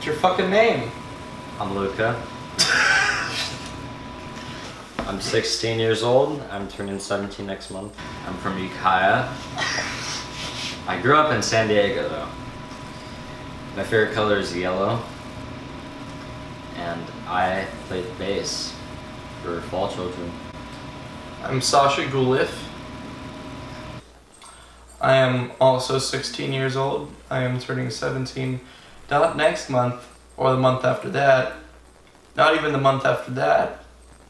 What's your fucking name? I'm Luca. I'm 16 years old. I'm turning 17 next month. I'm from Ukiah. I grew up in San Diego though. My favorite color is yellow. And I played bass for Fall Children. I'm Sasha Gulif. I am also 16 years old. I am turning 17 not next month or the month after that. Not even the month after that.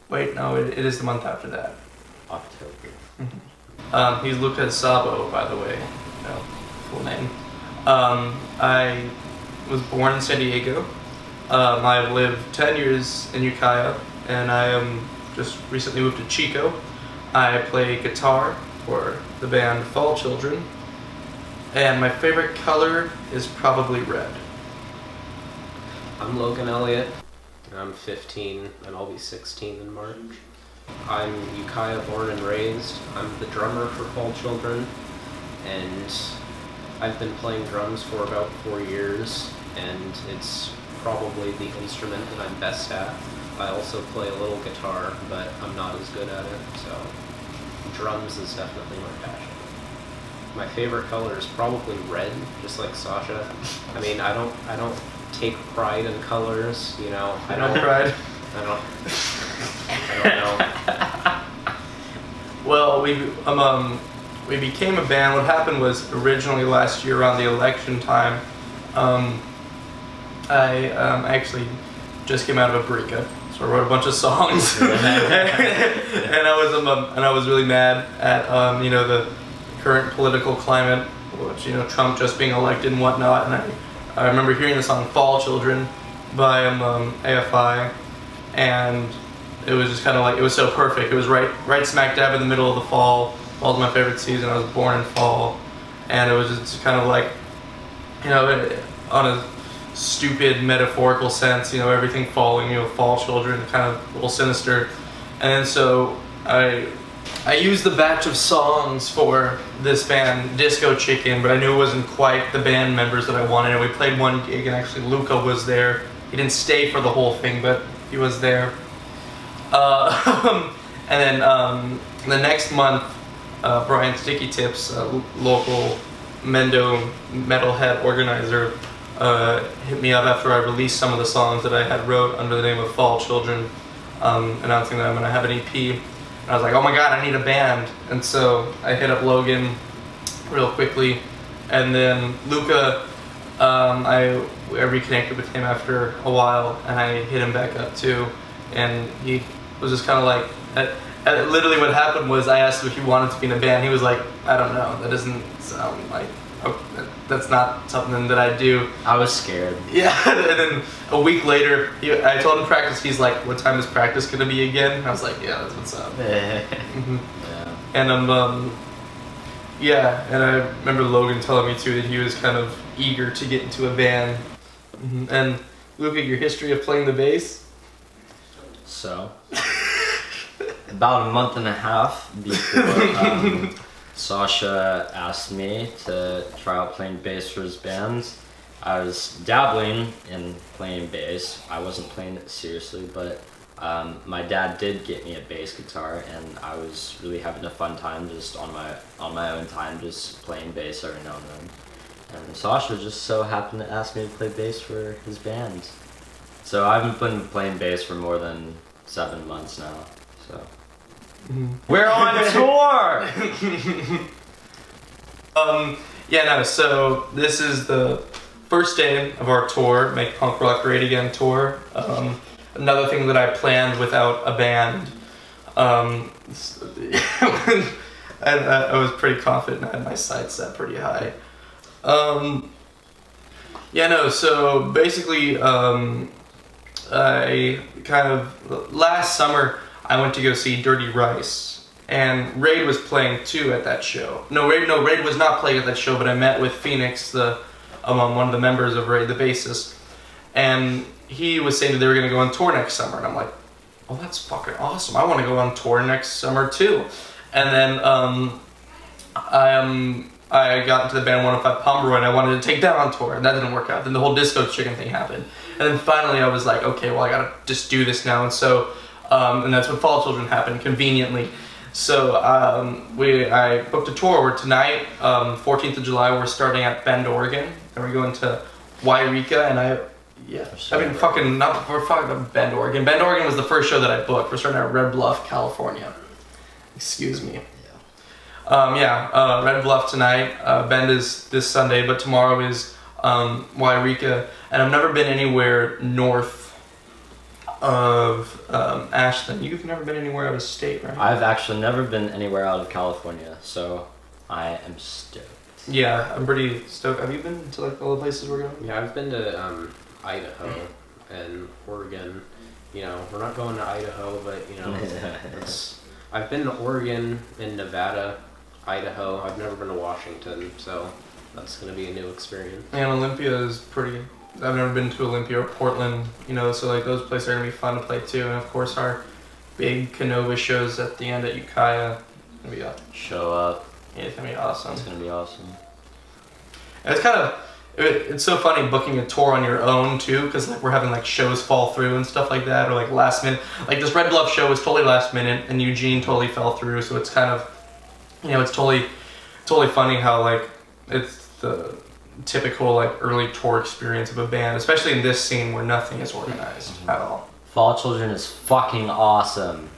Wait, no, it is the month after that. October. He's Luca Sabo, by the way. No, full name. I was born in San Diego. I've lived 10 years in Ukiah, and I am just recently moved to Chico. I play guitar for the band Fall Children, and my favorite color is probably red. I'm Logan Elliott, and I'm 15, and I'll be 16 in March. I'm Ukiah born and raised. I'm the drummer for Fall Children, and I've been playing drums for about 4 years, and it's probably the instrument that I'm best at. I also play a little guitar, but I'm not as good at it, so drums is definitely my passion. My favorite color is probably red, just like Sasha. I mean, I don't take pride in colors, you know. I don't know. Well, we became a band. What happened was originally last year around the election time, I actually just came out of a breakup, so I wrote a bunch of songs, and I was really mad at the current political climate, which Trump just being elected and whatnot. And I remember hearing the song "Fall Children" by AFI, and it was just kind of like, it was so perfect. It was right smack dab in the middle of the fall. Fall's my favorite season. I was born in fall, and it was just kind of like, on a stupid metaphorical sense, everything falling, Fall Children, kind of a little sinister. And then so I used the batch of songs for this band, Disco Chicken, but I knew it wasn't quite the band members that I wanted. And we played one gig, and actually Luca was there. He didn't stay for the whole thing, but he was there. And then the next month, Brian Sticky Tips, a local Mendo metalhead organizer, hit me up after I released some of the songs that I had wrote under the name of Fall Children, announcing that I'm going to have an EP. And I was like, oh my god, I need a band. And so I hit up Logan real quickly. And then Luca, I reconnected with him after a while, and I hit him back up too. And he was just kind of like, literally what happened was I asked him if he wanted to be in a band. He was like, I don't know, that doesn't sound like, that's not something that I do. I was scared. Yeah, and then a week later, I told him practice. He's like, what time is practice going to be again? And I was like, yeah, that's what's up. Mm-hmm. Yeah. And and I remember Logan telling me too that he was kind of eager to get into a band. Mm-hmm. And look at your history of playing the bass. So, about a month and a half before Sasha asked me to try out playing bass for his band, I was dabbling in playing bass. I wasn't playing it seriously, but my dad did get me a bass guitar, and I was really having a fun time just on my own time, just playing bass every now and then. And Sasha just so happened to ask me to play bass for his band. So I've been playing bass for more than 7 months now. So we're on tour. So this is the first day of our tour, Make Punk Rock Great Again tour. Another thing that I planned without a band. I was pretty confident. I had my sights set pretty high. So basically, I kind of, last summer, I went to go see Dirty Rice, and Raid was playing too at that show. Raid was not playing at that show, but I met with Phoenix, one of the members of Raid, the bassist, and he was saying that they were going to go on tour next summer, and I'm like, oh, that's fucking awesome. I want to go on tour next summer too. And then I got into the band 105 Pomeroy and I wanted to take that on tour, and that didn't work out. Then the whole Disco Chicken thing happened, and then finally I was like, okay, well I gotta just do this now, and so and that's when Fall Children happened conveniently. So I booked a tour where tonight, 14th of July, we're starting at Bend, Oregon, and we're going to Wairika, and we're fucking Bend, Oregon. Bend, Oregon was the first show that I booked. We're starting at Red Bluff, California. Excuse me. Red Bluff tonight. Bend is this Sunday, but tomorrow is Wairika, and I've never been anywhere north of Ashland. You've never been anywhere out of state, right? I've actually never been anywhere out of California, so I am stoked. Yeah, I'm pretty stoked. Have you been to like all the places we're going? Yeah, I've been to Idaho and Oregon. You know, we're not going to Idaho, but you know, I've been to Oregon and Nevada, Idaho. I've never been to Washington, so that's gonna be a new experience. And Olympia is pretty. I've never been to Olympia or Portland, you know, so like those places are gonna be fun to play too. And of course, our big Canova shows at the end at Ukiah. It's gonna be Show up. Yeah, it's gonna be awesome. It's gonna be awesome. And it's so funny booking a tour on your own too, because like we're having like shows fall through and stuff like that, or like last minute. Like this Red Bluff show was totally last minute, and Eugene totally fell through. So it's kind of, you know, it's totally funny how like it's the typical like early tour experience of a band, especially in this scene where nothing is organized at all. Fall Children is fucking awesome.